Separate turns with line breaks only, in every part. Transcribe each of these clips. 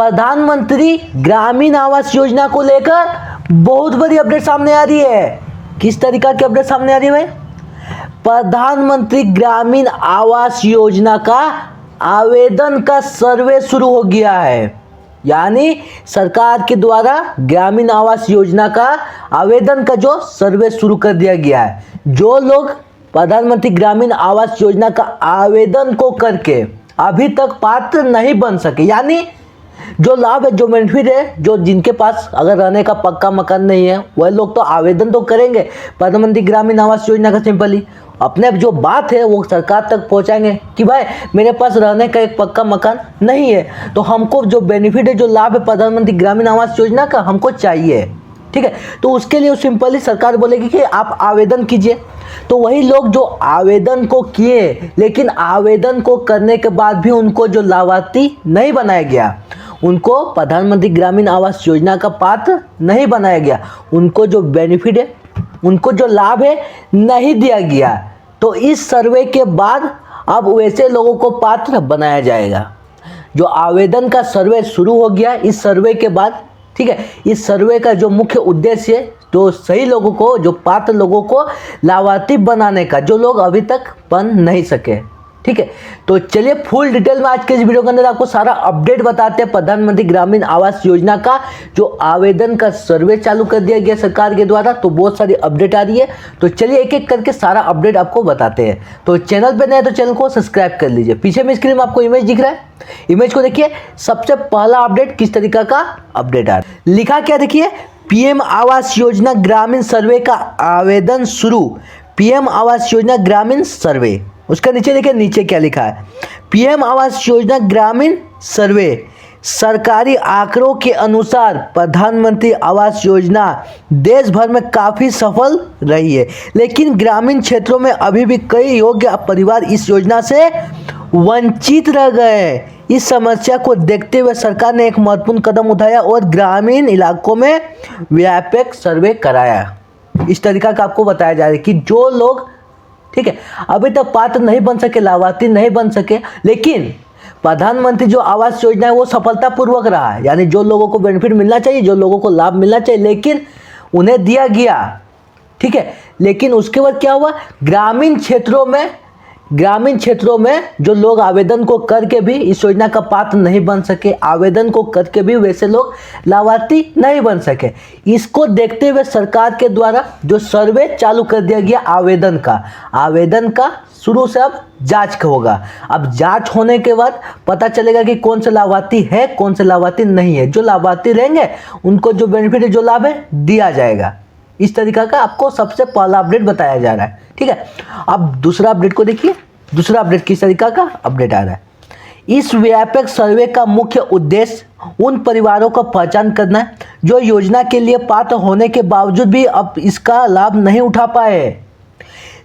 प्रधानमंत्री ग्रामीण आवास योजना को लेकर बहुत बड़ी अपडेट सामने आ रही है। किस तरीका की अपडेट सामने आ रही है भाई? प्रधानमंत्री ग्रामीण आवास योजना का आवेदन का सर्वे शुरू हो गया है। यानी सरकार के द्वारा ग्रामीण आवास योजना का आवेदन का जो सर्वे शुरू कर दिया गया है। जो लोग प्रधानमंत्री ग्रामीण आवास योजना का आवेदन को करके अभी तक पात्र नहीं बन सके, यानी जो लाभ है, जो बेनिफिट है, जो जिनके पास अगर रहने का पक्का मकान नहीं है वह लोग तो आवेदन तो करेंगे प्रधानमंत्री ग्रामीण आवास योजना का। सिंपली अपने जो बात है वो सरकार तक पहुंचाएंगे कि भाई मेरे पास रहने का एक पक्का मकान नहीं है, तो हमको जो बेनिफिट है, जो लाभ है प्रधानमंत्री ग्रामीण आवास योजना का हमको चाहिए। ठीक है, तो उसके लिए सिंपली सरकार बोलेगी कि आप आवेदन कीजिए। तो वही लोग जो आवेदन को किए लेकिन आवेदन को करने के बाद भी उनको जो लाभार्थी नहीं बनाया गया, उनको प्रधानमंत्री ग्रामीण आवास योजना का पात्र नहीं बनाया गया, उनको जो बेनिफिट है, उनको जो लाभ है नहीं दिया गया, तो इस सर्वे के बाद अब वैसे लोगों को पात्र बनाया जाएगा। जो आवेदन का सर्वे शुरू हो गया इस सर्वे के बाद, ठीक है, इस सर्वे का जो मुख्य उद्देश्य है तो सही लोगों को, जो पात्र लोगों को लाभार्थी बनाने का, जो लोग अभी तक बन नहीं सके। ठीक है, तो चलिए फुल डिटेल में आज के इस वीडियो के अंदर आपको सारा अपडेट बताते हैं प्रधानमंत्री ग्रामीण आवास योजना का जो आवेदन का सर्वे चालू कर दिया गया सरकार के द्वारा। तो बहुत सारी अपडेट आ रही है, तो चलिए एक एक करके सारा अपडेट आपको बताते हैं। तो चैनल पे नए तो चैनल को सब्सक्राइब कर लीजिए। पीछे में स्क्रीन में आपको इमेज दिख रहा है, इमेज को देखिए। सबसे पहला अपडेट किस तरीका का अपडेट आ रहा है, लिखा क्या देखिए, पीएम आवास योजना ग्रामीण सर्वे का आवेदन शुरू। पीएम आवास योजना ग्रामीण सर्वे, उसका नीचे देखिए, नीचे क्या लिखा है, पीएम आवास योजना ग्रामीण सर्वे। सरकारी आंकड़ों के अनुसार प्रधानमंत्री आवास योजना देश भर में काफ़ी सफल रही है, लेकिन ग्रामीण क्षेत्रों में अभी भी कई योग्य परिवार इस योजना से वंचित रह गए हैं। इस समस्या को देखते हुए सरकार ने एक महत्वपूर्ण कदम उठाया और ग्रामीण इलाकों में व्यापक सर्वे कराया। इस तरीका का आपको बताया जा रहा है कि जो लोग, ठीक है, अभी तक पात्र नहीं बन सके, लाभार्थी नहीं बन सके, लेकिन प्रधानमंत्री जो आवास योजना है वो सफलतापूर्वक रहा है। यानी जो लोगों को बेनिफिट मिलना चाहिए, जो लोगों को लाभ मिलना चाहिए, लेकिन उन्हें दिया गया। ठीक है, लेकिन उसके बाद क्या हुआ, ग्रामीण क्षेत्रों में जो लोग आवेदन को करके भी इस योजना का पात्र नहीं बन सके, आवेदन को करके भी वैसे लोग लाभार्थी नहीं बन सके। इसको देखते हुए सरकार के द्वारा जो सर्वे चालू कर दिया गया आवेदन का शुरू से अब जांच होगा। अब जांच होने के बाद पता चलेगा कि कौन से लाभार्थी है, कौन से लाभार्थी नहीं है। जो लाभार्थी रहेंगे उनको जो बेनिफिट है, जो लाभ है दिया जाएगा। इस तरीका का आपको सबसे पहला अपडेट बताया जा रहा है। ठीक है, अब दूसरा अपडेट को देखिए। दूसरा अपडेट किस तरीका का अपडेट आ रहा है, इस व्यापक सर्वे का मुख्य उद्देश्य उन परिवारों का पहचान करना है जो योजना के लिए पात्र होने के बावजूद भी अब इसका लाभ नहीं उठा पाए।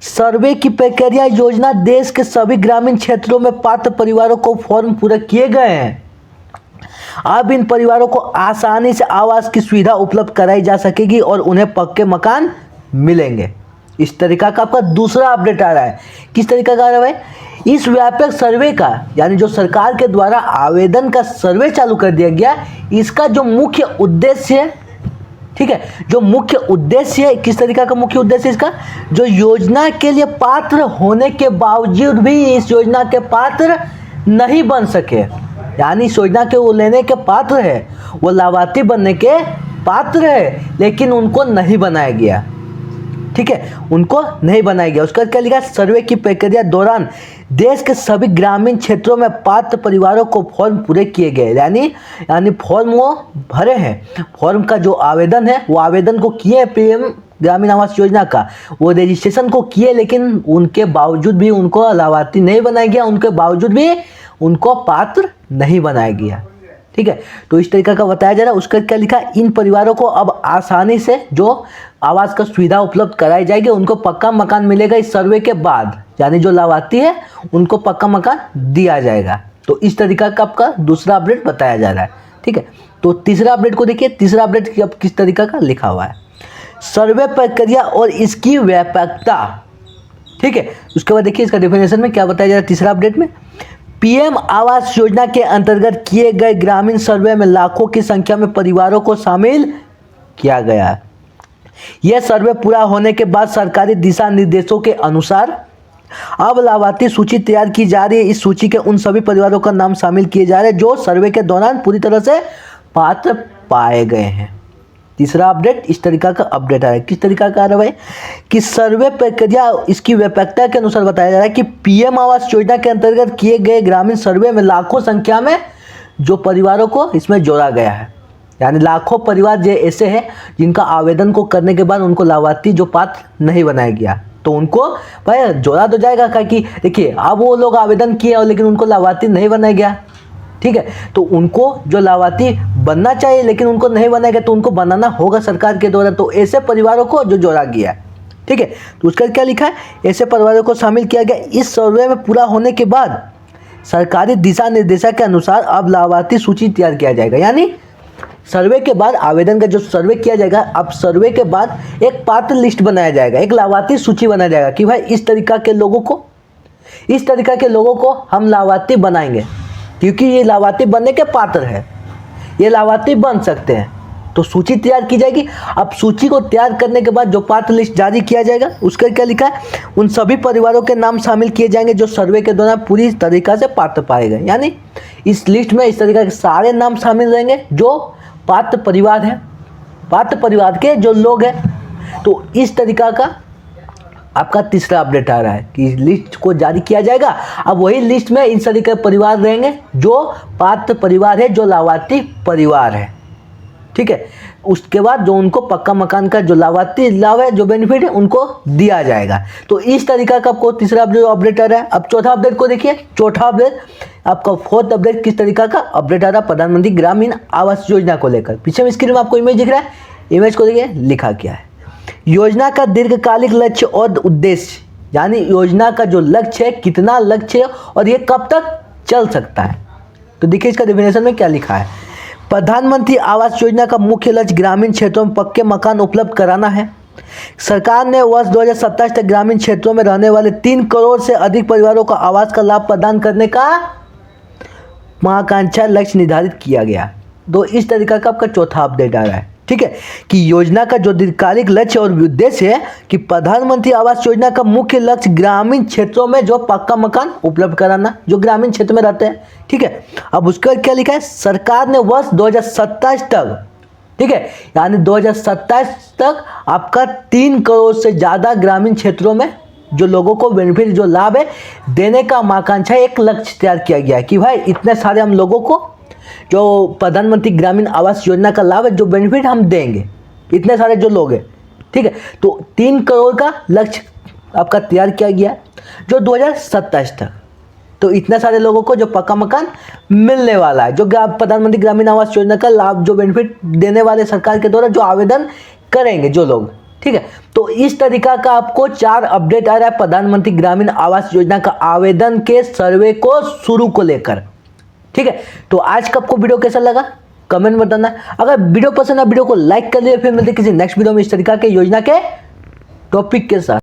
सर्वे की प्रक्रिया योजना देश के सभी ग्रामीण क्षेत्रों में पात्र परिवारों को फॉर्म पूरे किए गए हैं। अब इन परिवारों को आसानी से आवास की सुविधा उपलब्ध कराई जा सकेगी और उन्हें पक्के मकान मिलेंगे। इस तरीका का आपका दूसरा अपडेट आ रहा है। किस तरीका का आ रहा है, इस व्यापक सर्वे का, यानी जो सरकार के द्वारा आवेदन का सर्वे चालू कर दिया गया, इसका जो मुख्य उद्देश्य है, ठीक है, जो मुख्य उद्देश्य है, किस तरीका का मुख्य उद्देश्य इसका, जो योजना के लिए पात्र होने के बावजूद भी इस योजना के पात्र नहीं बन सके, यानी इस योजना के वो लेने के पात्र है, वो लाभार्थी बनने के पात्र है, लेकिन उनको नहीं बनाया गया। ठीक है, उनको नहीं बनाया गया। उसका क्या लिखा, सर्वे की प्रक्रिया दौरान देश के सभी ग्रामीण क्षेत्रों में पात्र परिवारों को फॉर्म पूरे किए गए। यानी फॉर्म वो भरे हैं, फॉर्म का जो आवेदन है वो आवेदन को किए पीएम ग्रामीण आवास योजना का, वो रजिस्ट्रेशन को किए, लेकिन उनके बावजूद भी उनको लाभार्थी नहीं बनाया गया, उनके बावजूद भी उनको पात्र नहीं बनाया गया। ठीक है, तो इस तरीका का बताया जा रहा है। उसका क्या लिखा, इन परिवारों को अब आसानी से जो आवास का सुविधा उपलब्ध कराई जाएगी, उनको पक्का मकान मिलेगा इस सर्वे के बाद, यानी जो लाभार्थी है उनको पक्का मकान दिया जाएगा। तो इस तरीका का आपका दूसरा अपडेट बताया जा रहा है। ठीक है, तो तीसरा अपडेट को देखिए। तीसरा अपडेट अब किस तरीका का लिखा हुआ है, सर्वे प्रक्रिया और इसकी व्यापकता। ठीक है, उसके बाद देखिए इसका डेफिनेशन में क्या बताया जा रहा है तीसरा अपडेट में, पीएम आवास योजना के अंतर्गत किए गए ग्रामीण सर्वे में लाखों की संख्या में परिवारों को शामिल किया गया। यह सर्वे पूरा होने के बाद सरकारी दिशा निर्देशों के अनुसार अब लाभार्थी सूची तैयार की जा रही है। इस सूची के उन सभी परिवारों का नाम शामिल किए जा रहे हैं जो सर्वे के दौरान पूरी तरह से पात्र पाए गए हैं। तीसरा अपडेट इस तरीका का अपडेट आ रहा है। किस तरीका का आ रहा है भाई कि सर्वे प्रक्रिया इसकी व्यापकता के अनुसार बताया जा रहा है कि पीएम आवास योजना के अंतर्गत किए गए ग्रामीण सर्वे में लाखों संख्या में जो परिवारों को इसमें जोड़ा गया है, यानी लाखों परिवार जो ऐसे हैं जिनका आवेदन को करने के बाद उनको लाभार्थी जो पात्र नहीं बनाया गया, तो उनको भाई जोड़ा तो जाएगा। क्योंकि देखिए अब वो लोग आवेदन किए और लेकिन उनको लाभार्थी नहीं बनाया गया, ठीक है, तो उनको जो लाभार्थी बनना चाहिए लेकिन उनको नहीं बनाया गया, तो उनको बनाना होगा सरकार के द्वारा। तो ऐसे परिवारों को जो जोड़ा गया, ठीक है, तो उसका क्या लिखा है, ऐसे परिवारों को शामिल किया गया। इस सर्वे में पूरा होने के बाद सरकारी दिशा निर्देशों के अनुसार अब लाभार्थी सूची तैयार किया जाएगा। यानी सर्वे के बाद आवेदन का जो सर्वे किया जाएगा, अब सर्वे के बाद एक पात्र लिस्ट बनाया जाएगा, एक लाभार्थी सूची बनाया जाएगा कि भाई इस तरीका के लोगों को हम लाभार्थी बनाएंगे क्योंकि ये लाभार्थी बनने के पात्र है, ये लाभार्थी बन सकते हैं। तो सूची तैयार की जाएगी। अब सूची को तैयार करने के बाद जो पात्र लिस्ट जारी किया जाएगा उसका क्या लिखा है, उन सभी परिवारों के नाम शामिल किए जाएंगे जो सर्वे के दौरान पूरी तरीका से पात्र पाए गए। यानी इस लिस्ट में इस तरीके के सारे नाम शामिल रहेंगे जो पात्र परिवार है, पात्र परिवार के जो लोग हैं। तो इस तरीका का आपका तीसरा अपडेट आ रहा है कि लिस्ट को जारी किया जाएगा। अब वही लिस्ट में इन सभी के परिवार रहेंगे जो पात्र परिवार है, जो लाभार्थी परिवार है, ठीक है। उसके बाद जो उनको पक्का मकान का जो लाभार्थी लाभ है, जो बेनिफिट है, उनको दिया जाएगा। तो इस तरीका का आपको तीसरा अपडेट आ रहा है। अब चौथा अपडेट को देखिए। चौथा अपडेट आपका फोर्थ अपडेट किस तरीका का अपडेट आ रहा है प्रधानमंत्री ग्रामीण आवास योजना को लेकर। पीछे में स्क्रीन में आपको इमेज दिख रहा है, इमेज को देखिए लिखा क्या है। योजना का दीर्घकालिक लक्ष्य और उद्देश्य, यानी योजना का जो लक्ष्य है, कितना लक्ष्य है और ये कब तक चल सकता है। तो देखिए इसका डेफिनेशन में क्या लिखा है। प्रधानमंत्री आवास योजना का मुख्य लक्ष्य ग्रामीण क्षेत्रों में पक्के मकान उपलब्ध कराना है। सरकार ने वर्ष 2027 तक ग्रामीण क्षेत्रों में रहने वाले 3 करोड़ से अधिक परिवारों को आवास का लाभ प्रदान करने का महत्वाकांक्षा लक्ष्य निर्धारित किया गया। तो इस तरीका का आपका चौथा अपडेट आ रहा है, ठीक है, कि योजना का जो दीर्घकालिक लक्ष्य और उद्देश्य है कि प्रधानमंत्री आवास योजना का मुख्य लक्ष्य ग्रामीण क्षेत्रों में जो पक्का मकान उपलब्ध कराना, जो ग्रामीण क्षेत्र में रहते हैं, ठीक है। अब उसका क्या लिखा है, सरकार ने वर्ष 2027 तक, ठीक है, यानी 2027 तक आपका 3 करोड़ से ज़्यादा ग्रामीण क्षेत्रों में जो लोगों को बेनिफिट, जो लाभ है, देने का महत्वाकांक्षा एक लक्ष्य तैयार किया गया है कि भाई इतने सारे हम लोगों को जो प्रधानमंत्री ग्रामीण आवास योजना का लाभ है, जो बेनिफिट हम देंगे, इतने सारे जो लोग हैं, ठीक है। तो 3 करोड़ का लक्ष्य आपका तैयार किया गया है जो 2027 तक। तो इतने सारे लोगों को जो पक्का मकान मिलने वाला है, जो प्रधानमंत्री ग्रामीण आवास योजना का लाभ, जो बेनिफिट देने वाले सरकार के द्वारा जो आवेदन करेंगे जो लोग, ठीक है। तो इस तरीका का आपको 4 अपडेट आ रहा है प्रधानमंत्री ग्रामीण आवास योजना का आवेदन के सर्वे को शुरू को लेकर, ठीक है। तो आज का आपको वीडियो कैसा लगा कमेंट में बताना। अगर वीडियो पसंद है वीडियो को लाइक कर लिए, फिर मिलते किसी नेक्स्ट वीडियो में इस तरीका के योजना के टॉपिक के साथ।